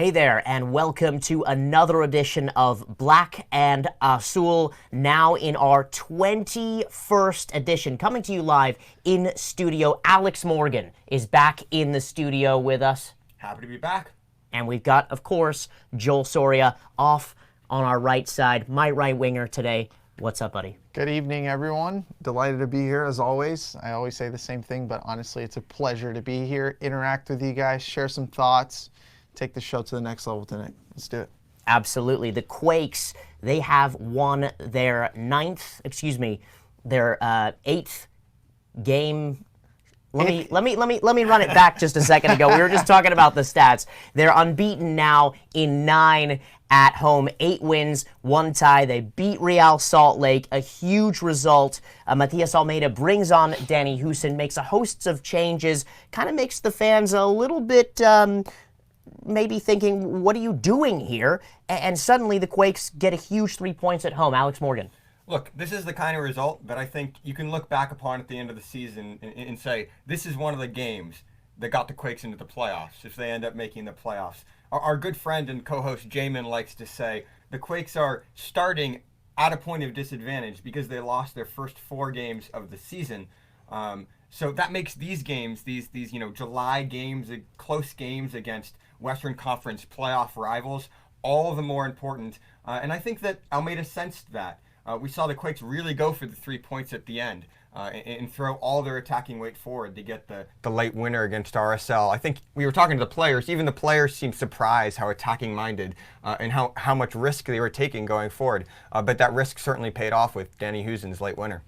Hey there, and welcome to another edition of Black and Azul, now in our 21st edition. Coming to you live in studio, Alex Morgan is back in the studio with us. Happy to be back. And we've got, of course, Joel Soria off on our right side, my right winger today. What's up, buddy? Good evening, everyone. Delighted to be here, as always. I always say the same thing, but honestly, it's a pleasure to be here, interact with you guys, share some thoughts, take the show to the next level tonight. Let's do it. Absolutely. The Quakes, they have won their eighth game. Let me run it back just a second ago. We were just talking about the stats. They're unbeaten now in 9 at home, 8 wins, 1 tie. They beat Real Salt Lake, a huge result. Matias Almeida brings on Danny Houston, makes a host of changes, kind of makes the fans a little bit maybe thinking, what are you doing here? And suddenly the Quakes get a huge 3 points at home. Alex Morgan. Look, this is the kind of result that I think you can look back upon at the end of the season and say, this is one of the games that got the Quakes into the playoffs, if they end up making the playoffs. Our good friend and co-host Jamin likes to say, the Quakes are starting at a point of disadvantage because they lost their first 4 games of the season. So that makes these games, these July games, close games against Western Conference playoff rivals, all the more important. And I think that Almeida sensed that. We saw the Quakes really go for the 3 points at the end and throw all their attacking weight forward to get the late winner against RSL. I think we were talking to the players. Even the players seemed surprised how attacking-minded and how much risk they were taking going forward. But that risk certainly paid off with Danny Houston's late winner.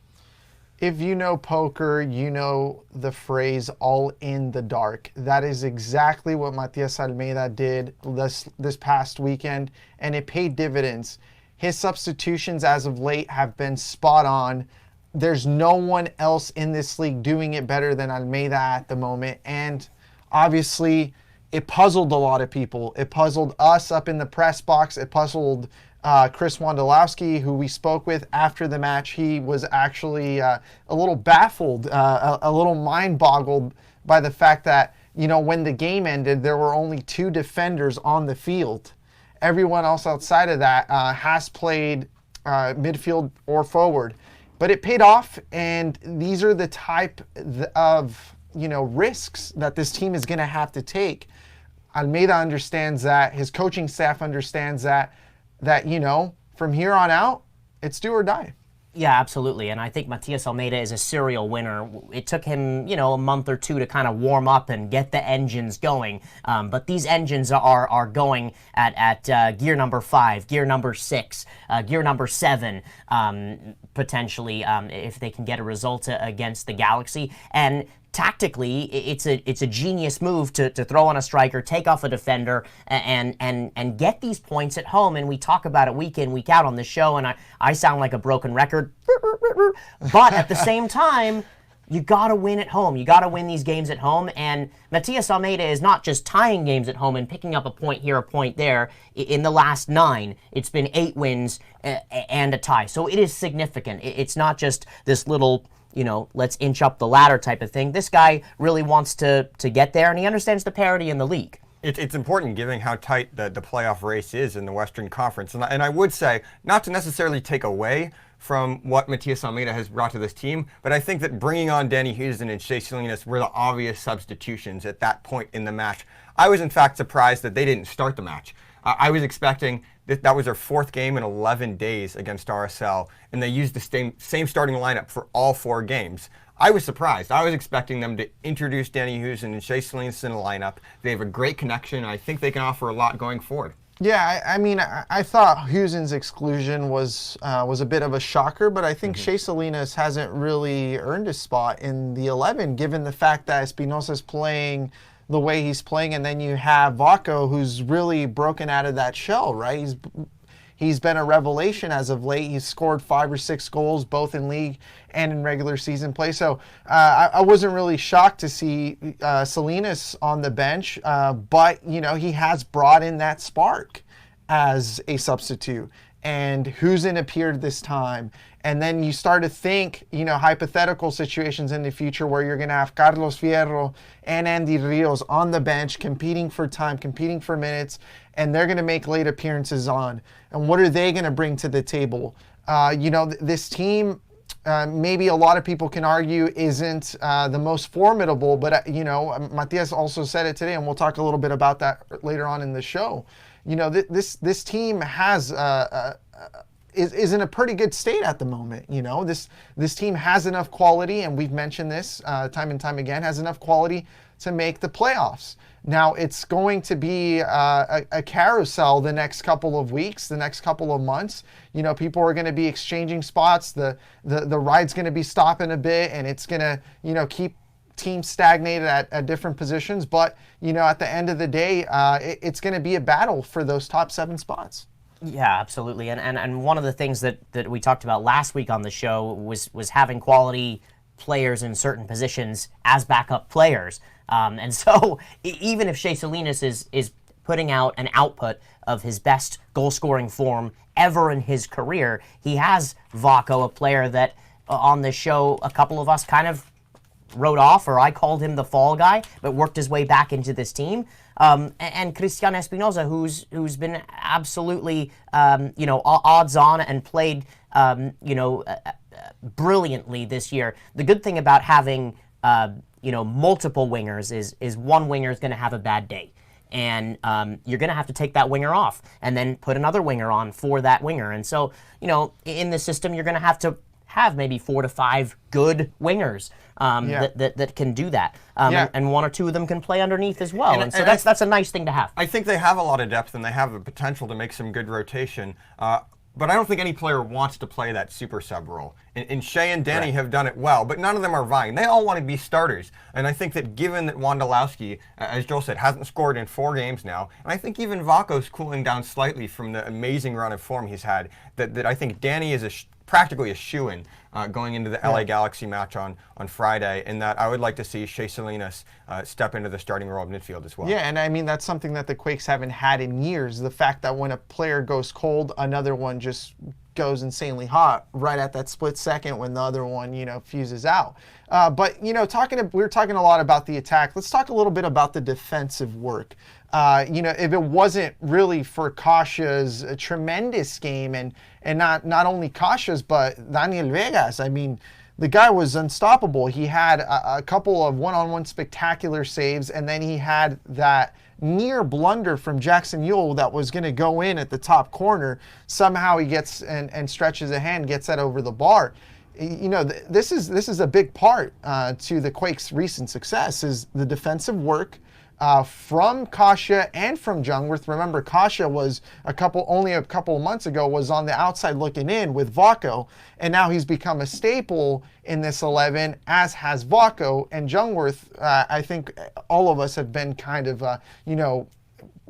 If you know poker, you know the phrase all in the dark. That is exactly what Matias Almeida did this past weekend, and it paid dividends. His substitutions as of late have been spot on. There's no one else in this league doing it better than Almeida at the moment. And obviously, it puzzled a lot of people. It puzzled us up in the press box. It puzzled Chris Wondolowski, who we spoke with after the match. He was actually a little baffled, a little mind-boggled by the fact that, when the game ended, there were only 2 defenders on the field. Everyone else outside of that has played midfield or forward. But it paid off, and these are the type of risks that this team is going to have to take. Almeida understands that. His coaching staff understands that from here on out, it's do or die. Yeah, absolutely. And I think Matias Almeida is a serial winner. It took him, a month or 2 to kind of warm up and get the engines going. But these engines are going at gear number 5, gear number 6, gear number 7, potentially, if they can get a result against the Galaxy. And tactically, it's a genius move to throw on a striker, take off a defender, and get these points at home. And we talk about it week in, week out on this show, and I sound like a broken record. But at the same time, you got to win at home. You got to win these games at home. And Matias Almeida is not just tying games at home and picking up a point here, a point there. In the last 9, it's been 8 wins and a tie. So it is significant. It's not just this little, let's inch up the ladder type of thing. This guy really wants to get there, and he understands the parity in the league. It's important given how tight the playoff race is in the Western Conference. And I would say, not to necessarily take away from what Matias Almeida has brought to this team, but I think that bringing on Danny Houston and Shea Salinas were the obvious substitutions at that point in the match. I was, in fact, surprised that they didn't start the match. I was expecting that was their 4th game in 11 days against RSL, and they used the same starting lineup for all 4 games. I was surprised. I was expecting them to introduce Danny Houston and Shea Salinas in the lineup. They have a great connection, and I think they can offer a lot going forward. Yeah, I thought Houston's exclusion was a bit of a shocker, but I think Shea Salinas hasn't really earned a spot in the 11, given the fact that Espinosa's playing the way he's playing, and then you have Vaco, who's really broken out of that shell, right? He's been a revelation as of late. He's scored 5 or 6 goals, both in league and in regular season play. So I wasn't really shocked to see Salinas on the bench, but he has brought in that spark as a substitute. and Husen appeared this time. And then you start to think, hypothetical situations in the future where you're going to have Carlos Fierro and Andy Rios on the bench competing for time, competing for minutes, and they're going to make late appearances on. And what are they going to bring to the table? This team, maybe a lot of people can argue isn't the most formidable, but, Matias also said it today, and we'll talk a little bit about that later on in the show. This team has is in a pretty good state at the moment. This team has enough quality, and we've mentioned this time and time again, has enough quality to make the playoffs. Now, it's going to be a carousel the next couple of weeks, the next couple of months. People are going to be exchanging spots. The ride's going to be stopping a bit, and it's going to, keep teams stagnated at different positions. But, at the end of the day, it's going to be a battle for those top 7 spots. Yeah, absolutely. And one of the things that we talked about last week on the show was having quality players in certain positions as backup players. And so even if Shea Salinas is putting out an output of his best goal-scoring form ever in his career, he has Vaco, a player that on this show a couple of us kind of wrote off, or I called him the fall guy, but worked his way back into this team. And Cristian Espinoza, who's been absolutely, odds on and played, brilliantly this year. The good thing about having, multiple wingers is one winger is going to have a bad day. And you're going to have to take that winger off and then put another winger on for that winger. And so, in the system, you're going to have maybe 4 to 5 good wingers that can do that. And 1 or 2 of them can play underneath as well. And so that's a nice thing to have. I think they have a lot of depth, and they have the potential to make some good rotation. But I don't think any player wants to play that super sub role. And Shea and Danny have done it well, but none of them are vying. They all want to be starters. And I think that given that Wondolowski, as Joel said, hasn't scored in 4 games now, and I think even Vaco's cooling down slightly from the amazing run of form he's had, that I think Danny is practically a shoo-in going into the LA Galaxy match on Friday, and that I would like to see Shea Salinas step into the starting role of midfield as well. Yeah, and I mean, that's something that the Quakes haven't had in years. The fact that when a player goes cold, another one just goes insanely hot right at that split second when the other one, fuses out. But, we're talking a lot about the attack. Let's talk a little bit about the defensive work. If it wasn't really for Kasha's tremendous game, and not only Kasha's, but Daniel Vega's, I mean, the guy was unstoppable. He had a couple of one-on-one spectacular saves, and then he had that near blunder from Jackson Ewell that was going to go in at the top corner. Somehow he gets and stretches a hand, gets that over the bar. This is a big part to the Quakes' recent success, is the defensive work from Kasha and from Jungwirth. Remember, Kasha was only a couple of months ago was on the outside looking in with Vaco, and now he's become a staple in this 11, as has Vaco. And Jungwirth, I think all of us have been kind of,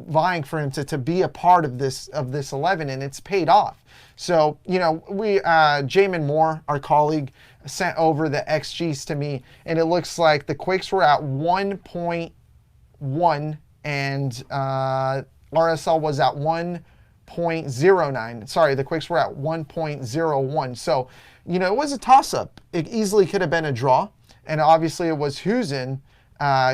vying for him to be a part of this 11, and it's paid off. So, Jamin Moore, our colleague, sent over the XGs to me, and it looks like the Quakes were at 1.1 and RSL was at 1.09. Sorry, the Quakes were at 1.01. So, it was a toss-up. It easily could have been a draw, and obviously it was Husen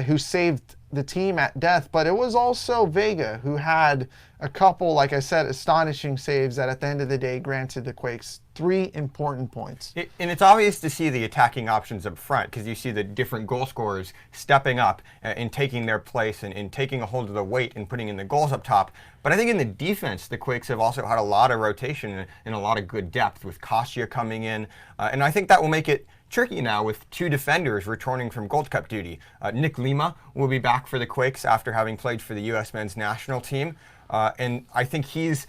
who saved the team at death, but it was also Vega who had a couple, like I said, astonishing saves that at the end of the day granted the Quakes 3 important points. And it's obvious to see the attacking options up front, because you see the different goal scorers stepping up and taking their place and taking a hold of the weight and putting in the goals up top. But I think in the defense, the Quakes have also had a lot of rotation and a lot of good depth, with Kasia coming in. And I think that will make it tricky now with 2 defenders returning from Gold Cup duty. Nick Lima will be back for the Quakes after having played for the U.S. men's national team. And I think he's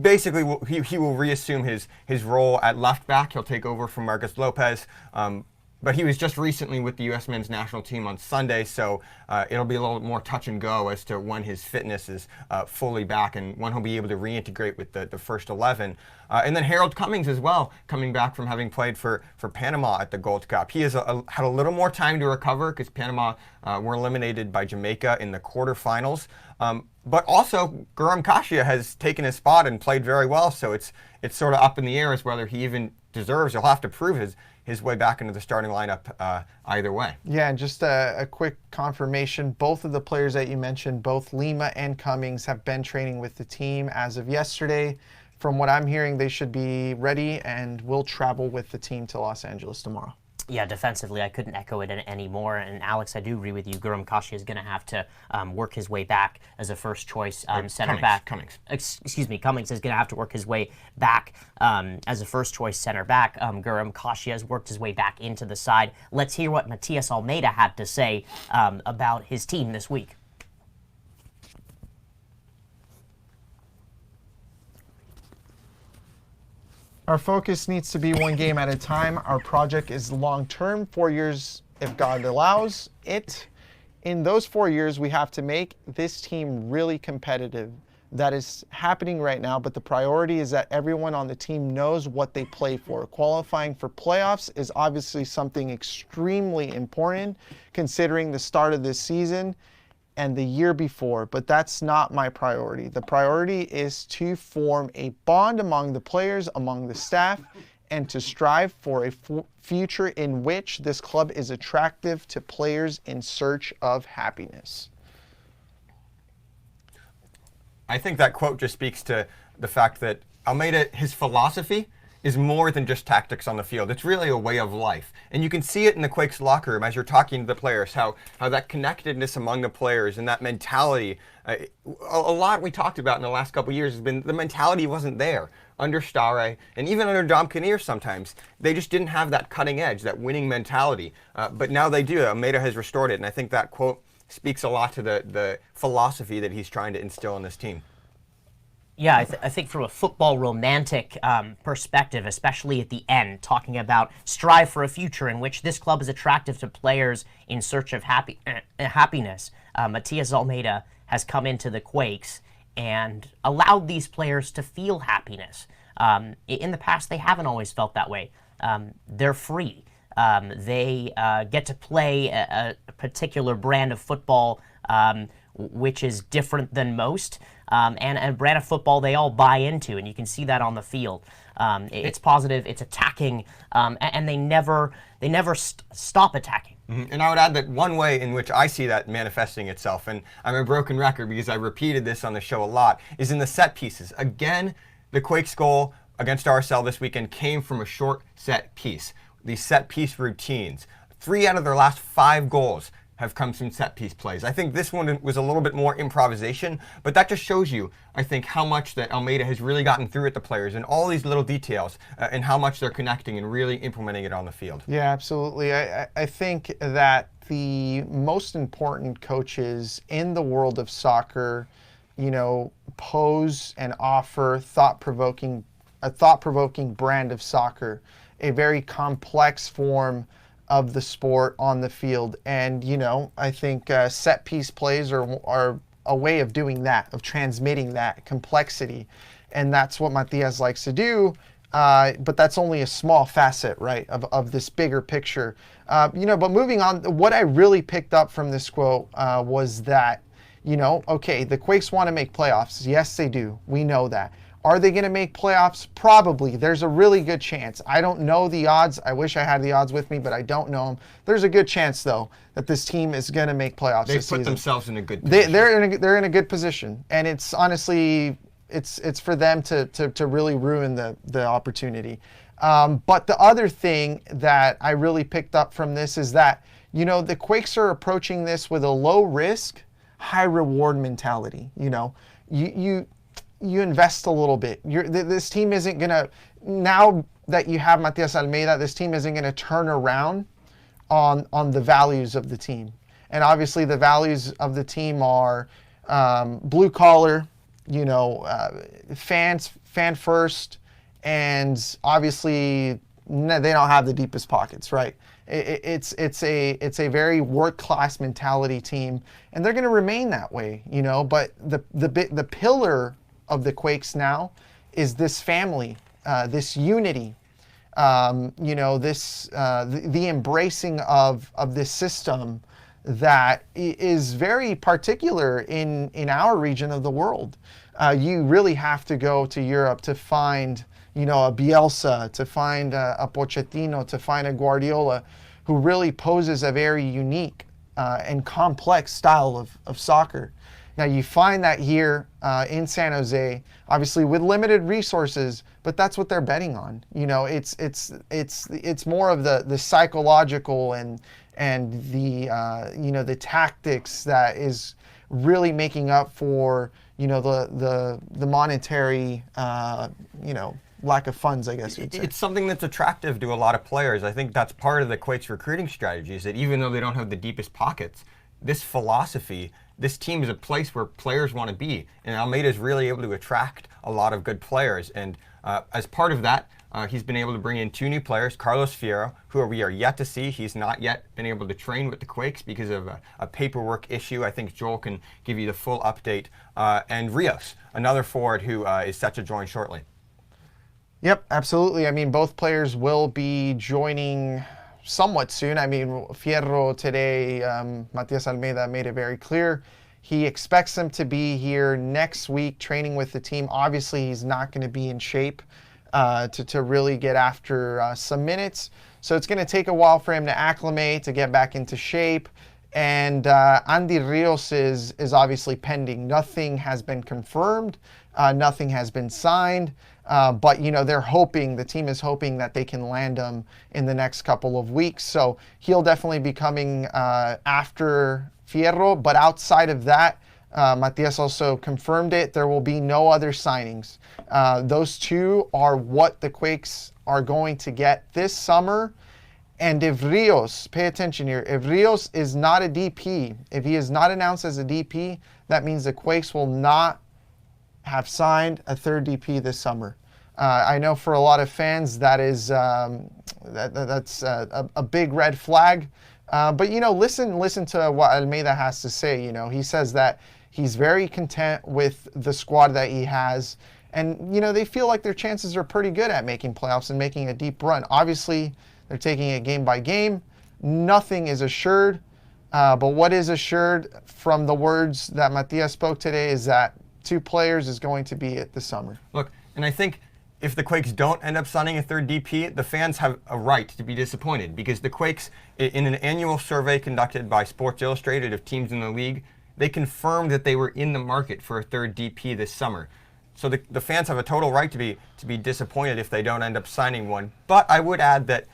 basically he will reassume his role at left back. He'll take over from Marcus Lopez. But he was just recently with the U.S. men's national team on Sunday, so it'll be a little more touch and go as to when his fitness is fully back and when he'll be able to reintegrate with the first 11. And then Harold Cummings as well, coming back from having played for Panama at the Gold Cup. He has had a little more time to recover, because Panama were eliminated by Jamaica in the quarterfinals. But also, Guram Kashia has taken his spot and played very well, so it's sort of up in the air as whether he even deserves. He'll have to prove his way back into the starting lineup either way. Yeah, and just a quick confirmation, both of the players that you mentioned, both Lima and Cummings, have been training with the team as of yesterday. From what I'm hearing, they should be ready and will travel with the team to Los Angeles tomorrow. Yeah, defensively, I couldn't echo it anymore. And Alex, I do agree with you. Guram Kashia is going to have to work his way back as a first choice center back. Cummings is going to have to work his way back as a first choice center back. Guram Kashia has worked his way back into the side. Let's hear what Matias Almeida had to say about his team this week. Our focus needs to be one game at a time. Our project is long-term, 4 years if God allows it. In those 4 years, we have to make this team really competitive. That is happening right now, but the priority is that everyone on the team knows what they play for. Qualifying for playoffs is obviously something extremely important considering the start of this season and the year before, but that's not my priority. The priority is to form a bond among the players, among the staff, and to strive for a future in which this club is attractive to players in search of happiness. I think that quote just speaks to the fact that Almeida, his philosophy is more than just tactics on the field. It's really a way of life. And you can see it in the Quakes locker room as you're talking to the players, how that connectedness among the players and that mentality, a lot we talked about in the last couple of years has been the mentality wasn't there under Stare and even under Dom Kinnear sometimes. They just didn't have that cutting edge, that winning mentality. But now they do. Almeida has restored it. And I think that quote speaks a lot to the philosophy that he's trying to instill in this team. Yeah, I think from a football romantic perspective, especially at the end, talking about strive for a future in which this club is attractive to players in search of happiness. Matias Almeida has come into the Quakes and allowed these players to feel happiness. In the past, they haven't always felt that way. They're free. They get to play a particular brand of football which is different than most. And a brand of football they all buy into, and you can see that on the field. It's positive, it's attacking, and they never stop attacking. Mm-hmm. And I would add that one way in which I see that manifesting itself, and I'm a broken record because I repeated this on the show a lot, is in the set pieces. Again, the Quakes goal against RSL this weekend came from a short set piece. These set piece routines. 3 out of their last 5 goals have come from set piece plays. I think this one was a little bit more improvisation, but that just shows you, I think, how much that Almeida has really gotten through with the players and all these little details and how much they're connecting and really implementing it on the field. Yeah, absolutely. I think that the most important coaches in the world of soccer, pose and offer a thought-provoking brand of soccer, a very complex form of the sport on the field. And, I think set piece plays are a way of doing that, of transmitting that complexity. And that's what Matias likes to do. But that's only a small facet, right, of this bigger picture. But moving on, what I really picked up from this quote was that, okay, the Quakes want to make playoffs. Yes, they do. We know that. Are they going to make playoffs? Probably. There's a really good chance. I don't know the odds. I wish I had the odds with me, but I don't know them. There's a good chance, though, that this team is going to make playoffs this season. They put themselves in a good position. They're in a good position, and it's honestly it's for them to really ruin the opportunity. But the other thing that I really picked up from this is that the Quakes are approaching this with a low risk, high reward mentality. You invest a little bit. This team isn't going to, now that you have Matias Almeida, this team isn't going to turn around on the values of the team. And obviously the values of the team are blue collar, fan first, and obviously they don't have the deepest pockets, right? It's a very world-class mentality team, and they're going to remain that way, But the pillar of the Quakes now is this family, this unity, the embracing of this system that is very particular in our region of the world. You really have to go to Europe to find, a Bielsa, to find a Pochettino, to find a Guardiola, who really poses a very unique and complex style of soccer. Now you find that here in San Jose, obviously with limited resources, but that's what they're betting on. It's more of the psychological and the the tactics that is really making up for the monetary lack of funds, I guess you'd say. It's something that's attractive to a lot of players. I think that's part of the Quakes recruiting strategy, is that even though they don't have the deepest pockets, this philosophy, this team is a place where players want to be. And Almeida is really able to attract a lot of good players. And as part of that, he's been able to bring in 2 new players, Carlos Fierro, who we are yet to see. He's not yet been able to train with the Quakes because of a paperwork issue. I think Joel can give you the full update. And Rios, another forward who is set to join shortly. Yep, absolutely. I mean, both players will be joining somewhat soon. I mean, Fierro today, Matias Almeida made it very clear. He expects him to be here next week training with the team. Obviously, he's not going to be in shape to really get after some minutes. So it's going to take a while for him to acclimate, to get back into shape. And Andy Rios is obviously pending. Nothing has been confirmed. Nothing has been signed. But, they're hoping, the team is hoping that they can land him in the next couple of weeks. So he'll definitely be coming after Fierro. But outside of that, Matias also confirmed it. There will be no other signings. Those 2 are what the Quakes are going to get this summer. And if Rios, pay attention here, if Rios is not a DP, if he is not announced as a DP, that means the Quakes will not have signed a 3rd DP this summer. I know for a lot of fans that is that's a big red flag. But listen to what Almeida has to say. He says that he's very content with the squad that he has, and they feel like their chances are pretty good at making playoffs and making a deep run. Obviously, they're taking it game by game. Nothing is assured, but what is assured from the words that Matias spoke today is that 2 players is going to be it this summer. Look, and I think if the Quakes don't end up signing a 3rd DP, the fans have a right to be disappointed, because the Quakes, in an annual survey conducted by Sports Illustrated of teams in the league, they confirmed that they were in the market for a 3rd DP this summer. So the fans have a total right to be disappointed if they don't end up signing one. But I would add that,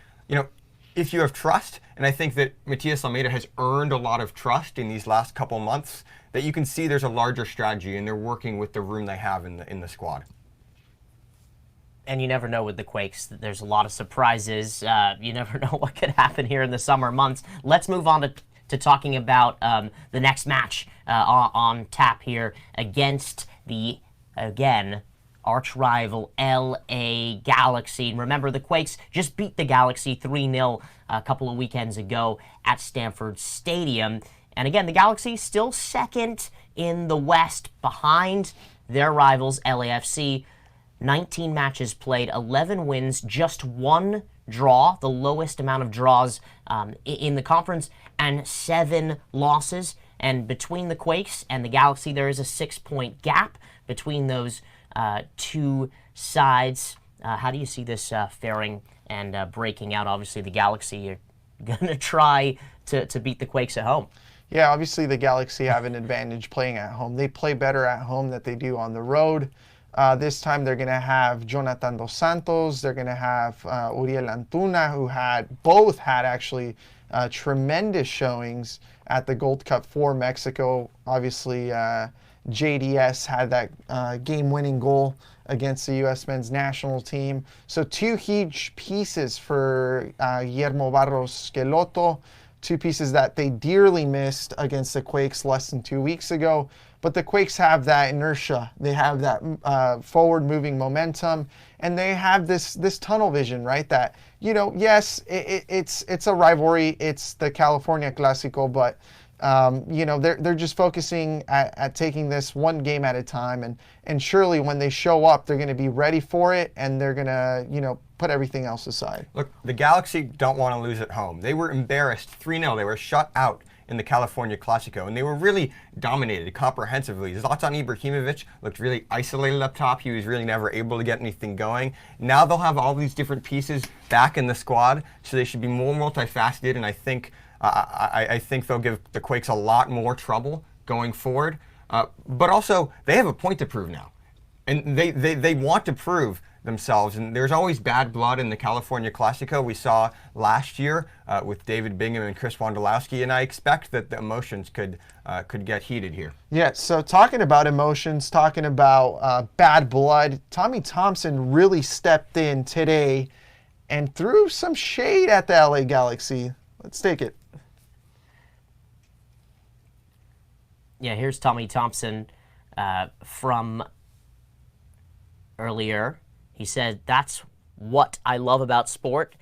if you have trust, and I think that Matias Almeida has earned a lot of trust in these last couple months, that you can see there's a larger strategy, and they're working with the room they have in the squad. And you never know with the Quakes. There's a lot of surprises. You never know what could happen here in the summer months. Let's move on to talking about the next match on tap here against the, again, arch rival LA Galaxy. And remember, the Quakes just beat the Galaxy 3-0 a couple of weekends ago at Stanford Stadium. And again, the Galaxy still second in the West behind their rivals LAFC. 19 matches played, 11 wins, just 1 draw, the lowest amount of draws in the conference, and 7 losses. And between the Quakes and the Galaxy, there is a 6-point gap between those 2 sides. How do you see this faring and breaking out? Obviously, the Galaxy are going to try to beat the Quakes at home. Yeah, obviously the Galaxy have an advantage playing at home. They play better at home than they do on the road. This time they're going to have Jonathan Dos Santos. They're going to have Uriel Antuna, who both had actually tremendous showings at the Gold Cup for Mexico. Obviously, JDS had that game-winning goal against the U.S. men's national team. So 2 huge pieces for Guillermo Barros Schelotto, 2 pieces that they dearly missed against the Quakes less than 2 weeks ago. But the Quakes have that inertia. They have that forward-moving momentum, and they have this tunnel vision, right? That, yes, it's a rivalry. It's the California Clásico, but they're just focusing at taking this one game at a time, and surely when they show up, they're going to be ready for it, and they're going to put everything else aside. Look, the Galaxy don't want to lose at home. They were embarrassed 3-0. They were shut out in the California Clasico, and they were really dominated comprehensively. Zlatan Ibrahimovic looked really isolated up top. He was really never able to get anything going. Now they'll have all these different pieces back in the squad, so they should be more multifaceted, and I think they'll give the Quakes a lot more trouble going forward. But also, they have a point to prove now. And they want to prove themselves. And there's always bad blood in the California Clasico. We saw last year with David Bingham and Chris Wondolowski, and I expect that the emotions could get heated here. Yeah, so talking about emotions, talking about bad blood, Tommy Thompson really stepped in today and threw some shade at the LA Galaxy. Let's take it. Yeah, here's Tommy Thompson from earlier. He said, "That's what I love about sport.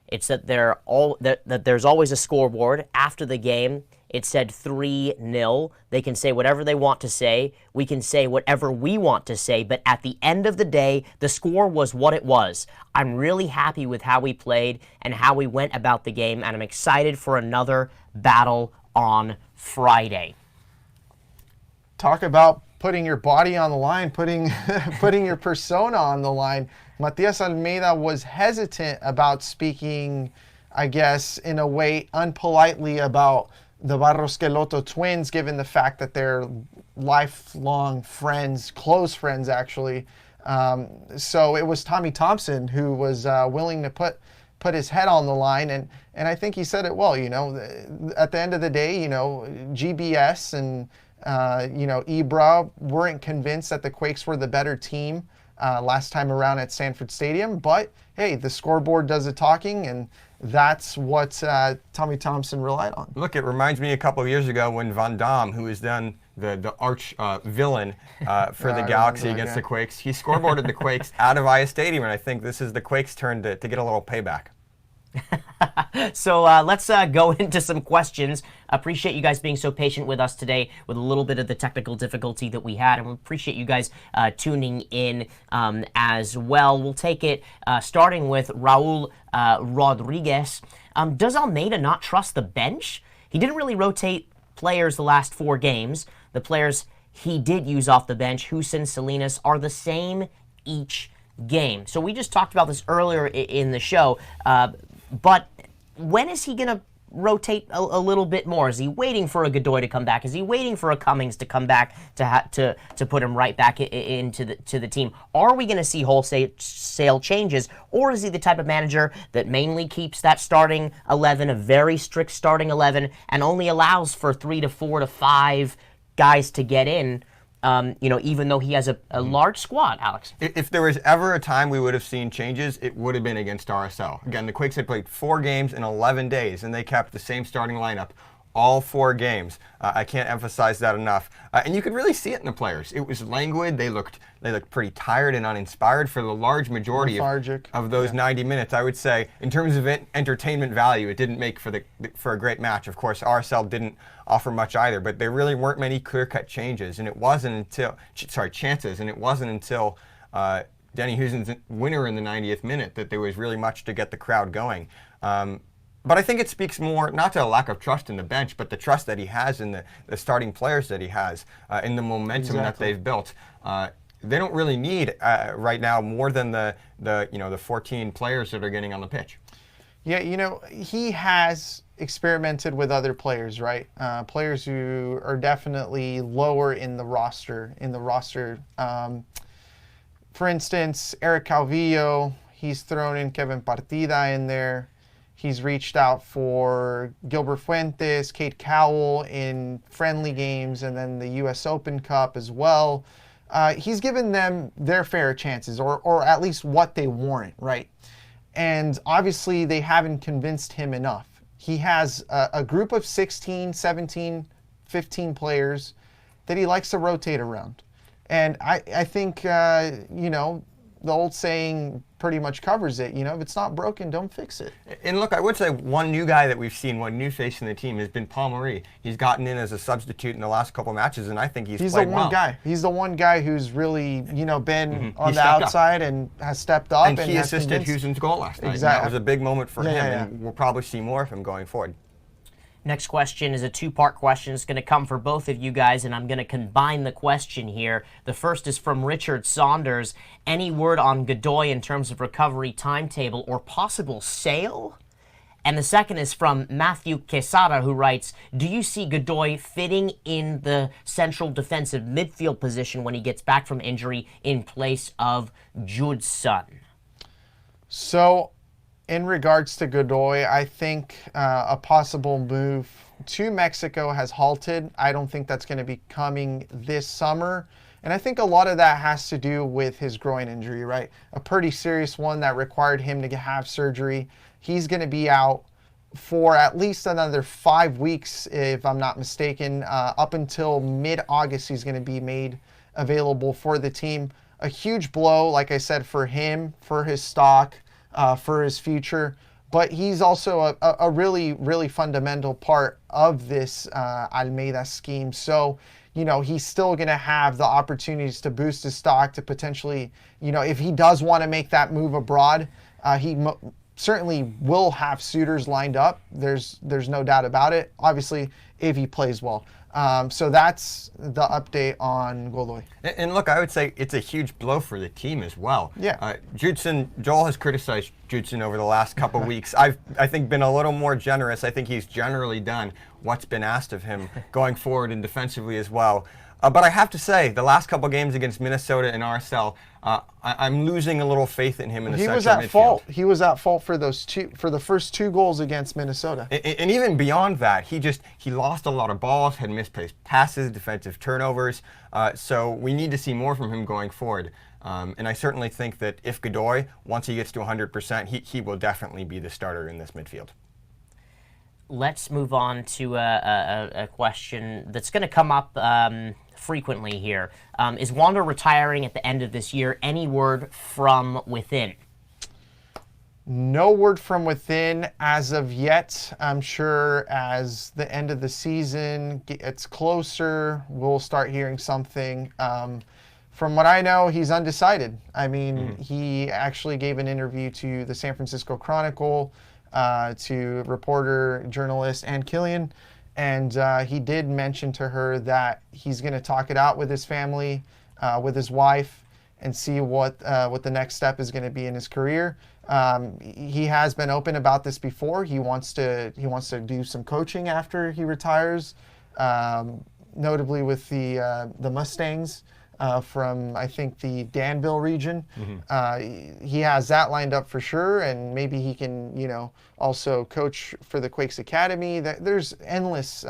It's that that there's always a scoreboard. After the game, it said 3-0. They can say whatever they want to say. We can say whatever we want to say. But at the end of the day, the score was what it was. I'm really happy with how we played and how we went about the game, and I'm excited for another battle on Friday." Talk about putting your body on the line, putting your persona on the line. Matias Almeida was hesitant about speaking, I guess, in a way unpolitely about the Barros Queloto twins, given the fact that they're lifelong friends, close friends actually. So it was Tommy Thompson who was willing to put his head on the line, and I think he said it well. At the end of the day, GBS and Ibra weren't convinced that the Quakes were the better team last time around at Sanford Stadium. But, hey, the scoreboard does the talking, and that's what Tommy Thompson relied on. Look, it reminds me a couple of years ago when Van Damme, who was then the arch villain for the Galaxy against the Quakes, he scoreboarded the Quakes out of Aya Stadium, and I think this is the Quakes' turn to get a little payback. So let's go into some questions. Appreciate you guys being so patient with us today with a little bit of the technical difficulty that we had, and we appreciate you guys tuning in as well. We'll take it starting with Raul Rodriguez. Does Almeida not trust the bench? He didn't really rotate players the last 4 games. The players he did use off the bench, Huson, Salinas, are the same each game. So we just talked about this earlier in the show. But when is he going to rotate a little bit more? Is he waiting for a Godoy to come back? Is he waiting for a Cummings to come back to put him right back into the team? Are we going to see wholesale changes, or is he the type of manager that mainly keeps that starting 11, a very strict starting 11, and only allows for 3 to 4 to 5 guys to get in? Even though he has a large squad, Alex. If there was ever a time we would have seen changes, it would have been against RSL. Again, the Quakes had played 4 games in 11 days, and they kept the same starting lineup all 4 games. I can't emphasize that enough. And you could really see it in the players. It was languid. They looked pretty tired and uninspired for the large majority of those 90 minutes. I would say, in terms of entertainment value, it didn't make for a great match. Of course, RSL didn't offer much either, but there really weren't many clear-cut changes, and it wasn't until chances, and it wasn't until Denny Husen's winner in the 90th minute that there was really much to get the crowd going. But I think it speaks more, not to a lack of trust in the bench, but the trust that he has in the starting players that he has, in the momentum that they've built. They don't really need right now more than the 14 players that are getting on the pitch. Yeah, he has experimented with other players, right? Players who are definitely lower in the roster. For instance, Eric Calvillo, he's thrown in Kevin Partida in there. He's reached out for Gilbert Fuentes, Kate Cowell in friendly games, and then the U.S. Open Cup as well. He's given them their fair chances, or at least what they warrant, right? And obviously they haven't convinced him enough. He has a group of 16, 17, 15 players that he likes to rotate around. And I think, the old saying pretty much covers it. If it's not broken, don't fix it. And look, I would say one new guy that we've seen, one new face in the team, has been Paul Marie. He's gotten in as a substitute in the last couple matches, and I think he's played well. He's the one guy who's really, been on the outside and has stepped up. And he assisted Husen's goal last night. Exactly. That was a big moment for him, and we'll probably see more of him going forward. Next question is a two-part question. It's going to come for both of you guys, and I'm going to combine the question here. The first is from Richard Saunders. Any word on Godoy in terms of recovery timetable or possible sale? And the second is from Matthew Quesada, who writes, do you see Godoy fitting in the central defensive midfield position when he gets back from injury in place of Judson? So, in regards to Godoy, I think a possible move to Mexico has halted. I don't think that's going to be coming this summer. And I think a lot of that has to do with his groin injury, right? A pretty serious one that required him to have surgery. He's going to be out for at least another 5 weeks, if I'm not mistaken. Up until mid-August, he's going to be made available for the team. A huge blow, like I said, for him, for his stock, for his future. But he's also a really, really fundamental part of this Almeida scheme. So, you know, he's still going to have the opportunities to boost his stock, to potentially, you know, if he does want to make that move abroad, he certainly will have suitors lined up. There's no doubt about it. Obviously, if he plays well. So that's the update on Godoy. And look, I would say it's a huge blow for the team as well. Yeah. Joel has criticized Judson over the last couple weeks. I think been a little more generous. I think he's generally done what's been asked of him going forward and defensively as well. But I have to say, the last couple games against Minnesota and RSL, I'm losing a little faith in him in the central midfield. He was at fault. He was at fault for the first 2 goals against Minnesota. And even beyond that, he lost a lot of balls, had misplaced passes, defensive turnovers. So we need to see more from him going forward. And I certainly think that if Godoy, once he gets to 100%, he will definitely be the starter in this midfield. Let's move on to a question that's going to come up frequently here. Is Wanda retiring at the end of this year? Any word from within? No word from within as of yet. I'm sure as the end of the season gets closer, we'll start hearing something. From what I know, he's undecided. I mean, he actually gave an interview to the San Francisco Chronicle, to reporter, journalist Ann Killian, and he did mention to her that he's going to talk it out with his family, with his wife, and see what the next step is going to be in his career. He has been open about this before. He wants to do some coaching after he retires, notably with the Mustangs. From, I think, the Danville region. He has that lined up for sure, and maybe he can, you know, also coach for the Quakes Academy. There's endless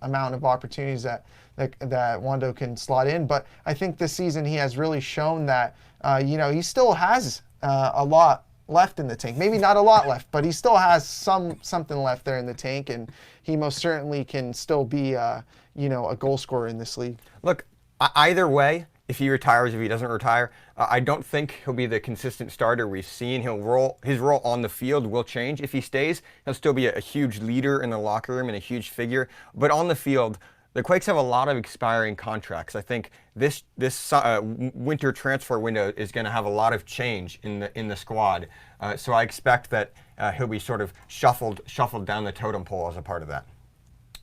amount of opportunities that Wando can slot in. But I think this season he has really shown that, you know, he still has a lot left in the tank. Maybe not a lot left, but he still has something left there in the tank, and he most certainly can still be, you know, a goal scorer in this league. Look, either way, if he retires, if he doesn't retire, I don't think he'll be the consistent starter we've seen. His role on the field will change. If he stays, he'll still be a huge leader in the locker room and a huge figure. But on the field, the Quakes have a lot of expiring contracts. I think this winter transfer window is going to have a lot of change in the squad. So I expect that he'll be sort of shuffled down the totem pole as a part of that.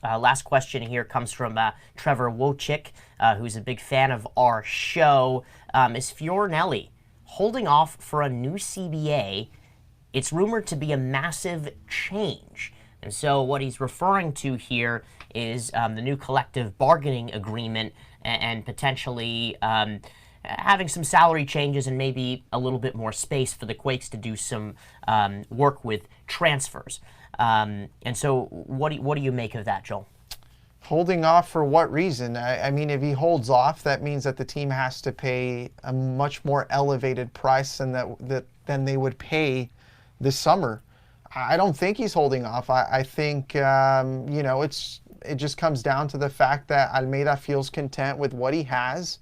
Last question here comes from Trevor Wojcik, who's a big fan of our show. Is Fiorinelli holding off for a new CBA? It's rumored to be a massive change. And so what he's referring to here is the new collective bargaining agreement and potentially having some salary changes and maybe a little bit more space for the Quakes to do some work with transfers. And so what do you make of that, Joel? Holding off for what reason? I mean, if he holds off, that means that the team has to pay a much more elevated price than they would pay this summer. I don't think he's holding off. I think, you know, it just comes down to the fact that Almeida feels content with what he has.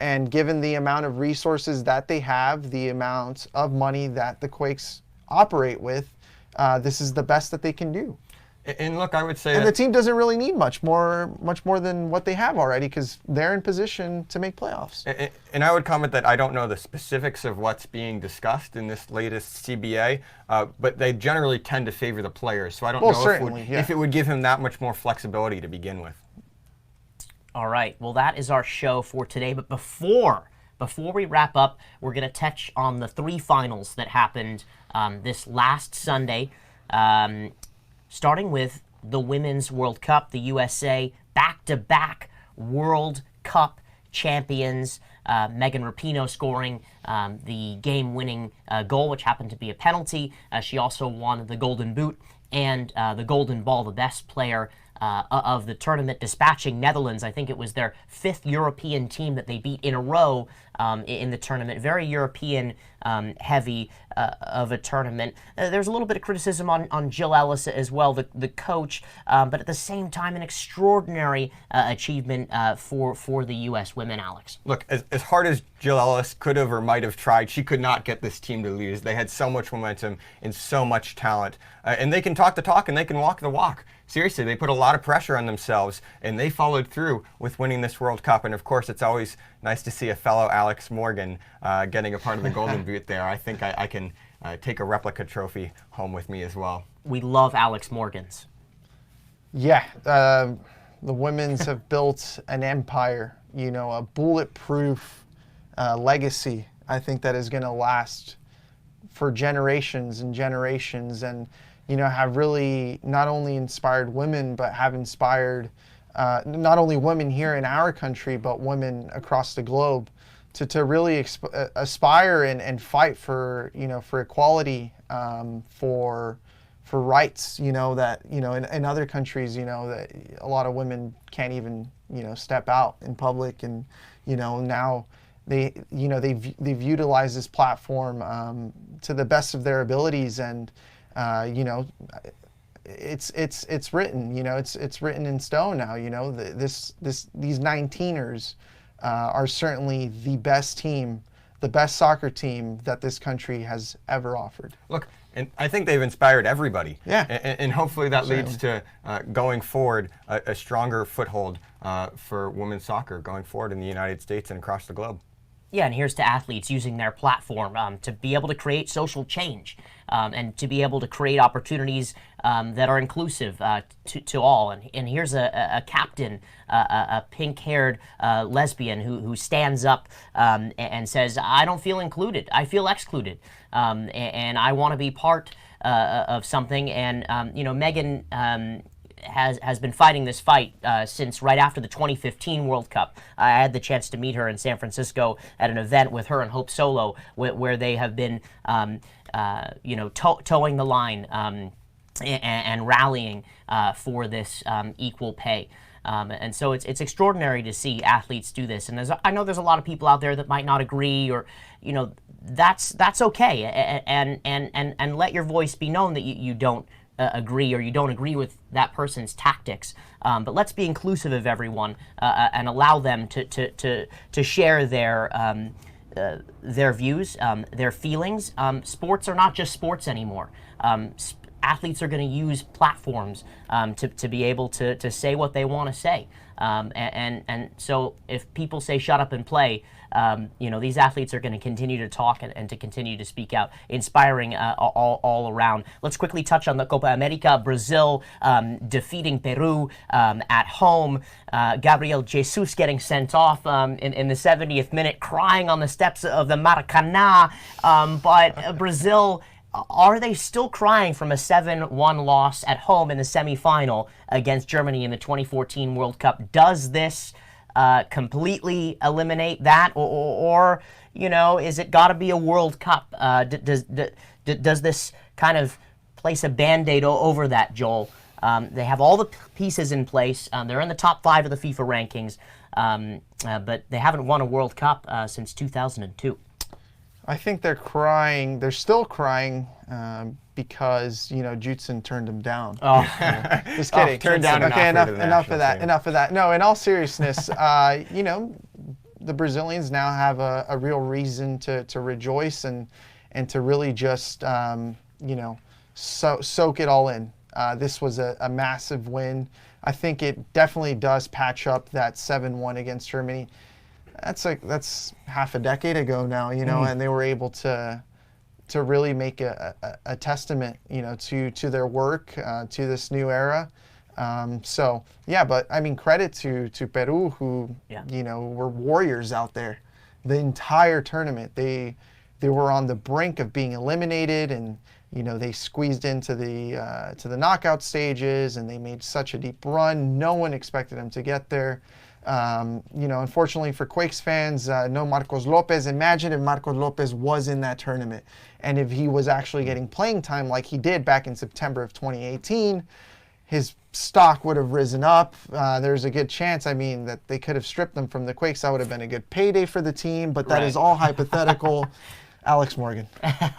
And given the amount of resources that they have, the amount of money that the Quakes operate with, this is the best that they can do. And look, I would say And the team doesn't really need much more than what they have already, because they're in position to make playoffs. And I would comment that I don't know the specifics of what's being discussed in this latest CBA, but they generally tend to favor the players. So I don't know if it would give him that much more flexibility to begin with. All right. Well, that is our show for today. But before we wrap up, we're going to touch on the 3 finals that happened this last Sunday. Starting with the Women's World Cup, the USA back-to-back World Cup champions. Megan Rapinoe scoring the game-winning goal, which happened to be a penalty. She also won the Golden Boot and the Golden Ball, the best player of the tournament, dispatching Netherlands. I think it was their 5th European team that they beat in a row in the tournament. Very European heavy of a tournament. There's a little bit of criticism on Jill Ellis as well, the coach, but at the same time, an extraordinary achievement for the U.S. women, Alex. Look, as hard as Jill Ellis could have or might have tried, she could not get this team to lose. They had so much momentum and so much talent. And they can talk the talk and they can walk the walk. Seriously, they put a lot of pressure on themselves, and they followed through with winning this World Cup. And of course, it's always nice to see a fellow Alex Morgan getting a part of the Golden Boot there. I think I can take a replica trophy home with me as well. We love Alex Morgans. Yeah, the women's have built an empire, a bulletproof legacy, I think, that is going to last for generations and generations, and have really not only inspired women, but have inspired not only women here in our country, but women across the globe to really aspire and fight for equality, for rights, that in other countries, that a lot of women can't even step out in public, and now they've utilized this platform to the best of their abilities, and it's written, it's written in stone now. These 19ers are certainly the best team, the best soccer team that this country has ever offered. Look, and I think they've inspired everybody. Yeah. And hopefully that leads to going forward a stronger foothold for women's soccer going forward in the United States and across the globe. Yeah, and here's to athletes using their platform to be able to create social change and to be able to create opportunities that are inclusive to all. And here's a captain, a pink-haired lesbian who stands up and says, I don't feel included, I feel excluded, and I want to be part of something. And, Megan has been fighting this fight since right after the 2015 World Cup. I had the chance to meet her in San Francisco at an event with her and Hope Solo, where they have been, towing the line and rallying for this equal pay. And so it's extraordinary to see athletes do this. And I know there's a lot of people out there that might not agree, or that's okay. And let your voice be known that you don't agree, or you don't agree with that person's tactics. But let's be inclusive of everyone and allow them to share their views, their feelings. Sports are not just sports anymore. Athletes are going to use platforms to be able to say what they want to say. And so if people say shut up and play, these athletes are going to continue to talk and to continue to speak out, inspiring all around. Let's quickly touch on the Copa America. Brazil defeating Peru at home. Gabriel Jesus getting sent off in the 70th minute, crying on the steps of the Maracanã. But Brazil, are they still crying from a 7-1 loss at home in the semifinal against Germany in the 2014 World Cup? Does this completely eliminate that, or is it got to be a World Cup? Does this kind of place a Band-Aid over that, Joel? They have all the pieces in place. They're in the top 5 of the FIFA rankings, but they haven't won a World Cup since 2002. I think they're crying. They're still crying because Judson turned them down. Oh, just kidding. Turned down. Okay, enough of that. Enough of that. No, in all seriousness, the Brazilians now have a real reason to rejoice and to really just soak it all in. This was a massive win. I think it definitely does patch up that 7-1 against Germany. That's half a decade ago now, and they were able to really make a testament, to their work, to this new era. But I mean, credit to Peru, who were warriors out there the entire tournament. They were on the brink of being eliminated, and they squeezed into the knockout stages, and they made such a deep run. No one expected them to get there. Unfortunately for Quakes fans, no Marcos Lopez. Imagine if Marcos Lopez was in that tournament, and if he was actually getting playing time like he did back in September of 2018, his stock would have risen up. There's a good chance, that they could have stripped them from the Quakes. That would have been a good payday for the team, but that is all hypothetical. Alex Morgan.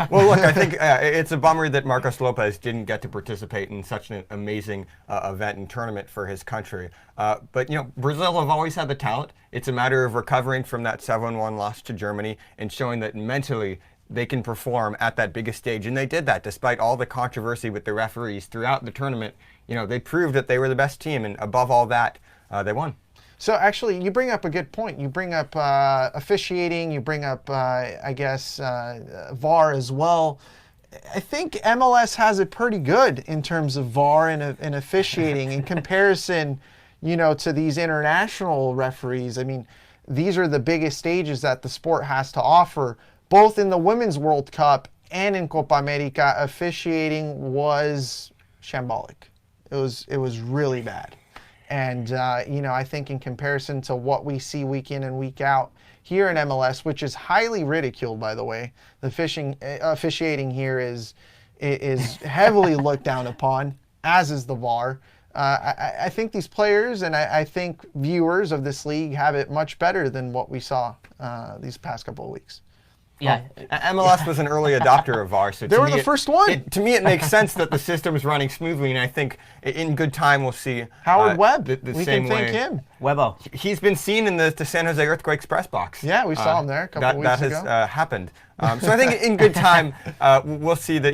Well, look, I think it's a bummer that Marcos Lopez didn't get to participate in such an amazing event and tournament for his country. But, Brazil have always had the talent. It's a matter of recovering from that 7-1 loss to Germany and showing that mentally they can perform at that biggest stage. And they did that despite all the controversy with the referees throughout the tournament. They proved that they were the best team, and above all that, they won. So actually, you bring up a good point. You bring up officiating. You bring up, VAR as well. I think MLS has it pretty good in terms of VAR and officiating in comparison, to these international referees. I mean, these are the biggest stages that the sport has to offer. Both in the Women's World Cup and in Copa America, officiating was shambolic. It was really bad. And, I think in comparison to what we see week in and week out here in MLS, which is highly ridiculed, by the way, the officiating here is heavily looked down upon, as is the VAR. I think these players and I think viewers of this league have it much better than what we saw these past couple of weeks. Yeah, MLS was an early adopter of VAR, so they were the first one. To me, it makes sense that the system is running smoothly, and I think in good time we'll see Howard Webb. The we same can thank way. him. Webbo. He's been seen in the San Jose Earthquakes press box. Yeah, we saw him there a couple of weeks ago. That has happened. So I think in good time we'll see that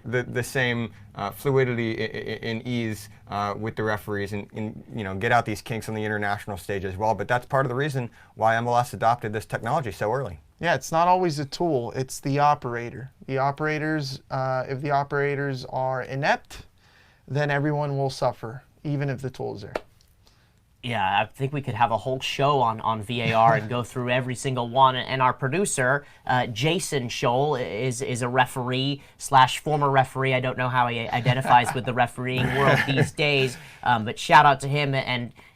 the same fluidity and ease with the referees, and get out these kinks on the international stage as well. But that's part of the reason why MLS adopted this technology so early. Yeah, it's not always a tool. It's the operator. The operators, if the operators are inept, then everyone will suffer, even if the tool is there. Yeah, I think we could have a whole show on VAR and go through every single one. And our producer, Jason Sholl, is a referee / former referee. I don't know how he identifies with the refereeing world these days, but shout out to him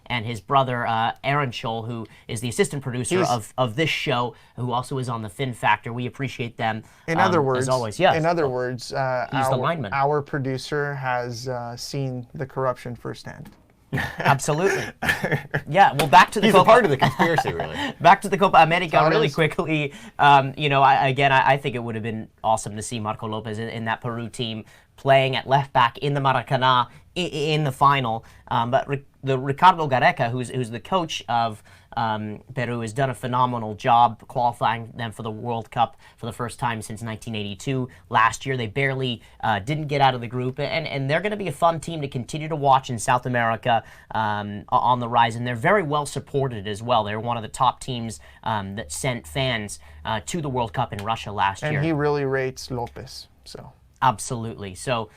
and his brother, Aaron Sholl, who is the assistant producer of this show, who also is on the Fin Factor. We appreciate them. In other words, as always, yes. In other words, he's the lineman. Our producer has seen the corruption firsthand. Absolutely. Yeah, well, back to the He's a part of the conspiracy, really. Back to the Copa America Todd really is. quickly. I think it would have been awesome to see Marco Lopez in that Peru team playing at left back in the Maracanã in the final. But the Ricardo Gareca, who's the coach of Peru, has done a phenomenal job qualifying them for the World Cup for the first time since 1982. Last year, they barely didn't get out of the group, and they're going to be a fun team to continue to watch in South America on the rise, and they're very well supported as well. They're one of the top teams that sent fans to the World Cup in Russia last year. And he really rates Lopez, so... Absolutely. So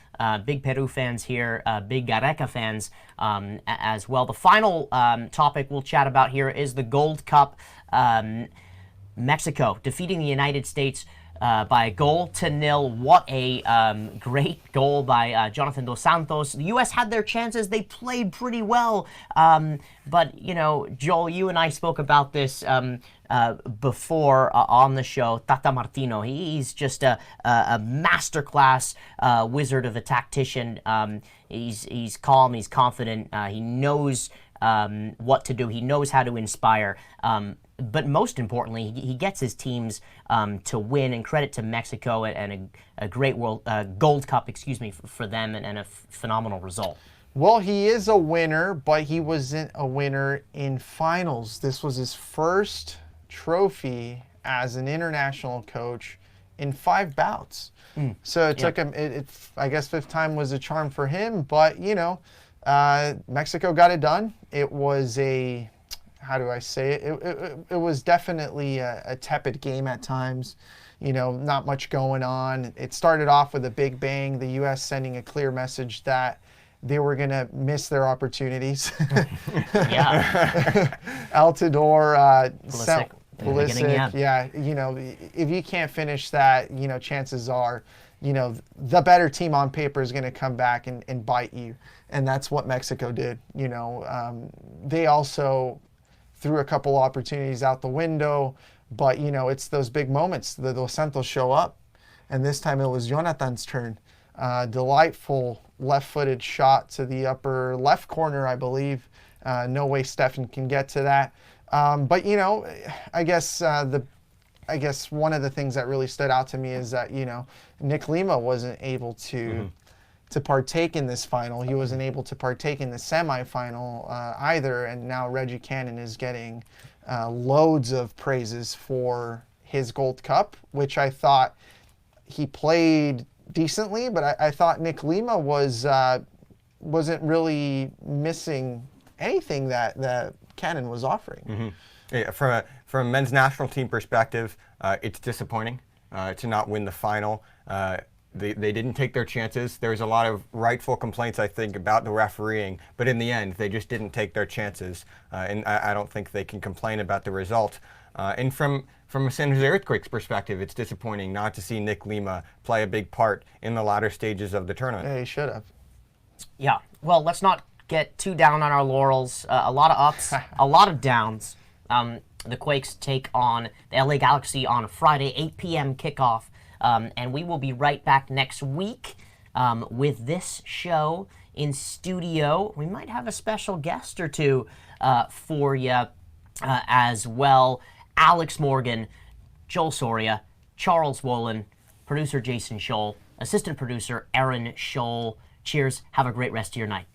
big Peru fans here, big Gareca fans as well. The final topic we'll chat about here is the Gold Cup. Mexico defeating the United States by 1-0. What a great goal by Jonathan Dos Santos. The U.S. had their chances. They played pretty well. But, Joel, you and I spoke about this before on the show. Tata Martino, he's just a masterclass wizard of a tactician. He's calm, he's confident, he knows what to do, he knows how to inspire. But most importantly, he gets his teams to win, and credit to Mexico and a great Gold Cup, for them, and a phenomenal result. Well, he is a winner, but he wasn't a winner in finals. This was his first trophy as an international coach in 5 bouts. So it took him, I guess 5th time was a charm for him, but, Mexico got it done. It was how do I say it? It was definitely a tepid game at times. Not much going on. It started off with a big bang, the U.S. sending a clear message that they were going to miss their opportunities. Yeah. Altidore, Pulisic, yeah. If you can't finish that, chances are, the better team on paper is going to come back and bite you. And that's what Mexico did. They also threw a couple opportunities out the window, but, it's those big moments. The Dos Santos show up, and this time it was Jonathan's turn. Delightful left-footed shot to the upper left corner, I believe. No way Stefan can get to that. But I guess one of the things that really stood out to me is that Nick Lima wasn't able to partake in this final. He wasn't able to partake in the semifinal either, and now Reggie Cannon is getting loads of praises for his Gold Cup, which I thought he played decently, but I thought Nick Lima wasn't really missing anything that Cannon was offering. Yeah, from a men's national team perspective, it's disappointing to not win the final. They didn't take their chances. There's a lot of rightful complaints, I think, about the refereeing, but in the end, they just didn't take their chances, and I don't think they can complain about the result. And from a San Jose Earthquakes perspective, it's disappointing not to see Nick Lima play a big part in the latter stages of the tournament. Yeah, he should have. Yeah. Well, let's not get too down on our laurels. A lot of ups, a lot of downs. The Quakes take on the LA Galaxy on Friday, 8 p.m. kickoff. And we will be right back next week with this show in studio. We might have a special guest or two for you as well. Alex Morgan, Joel Soria, Charles Wollin, producer Jason Sholl, assistant producer Aaron Sholl. Cheers. Have a great rest of your night.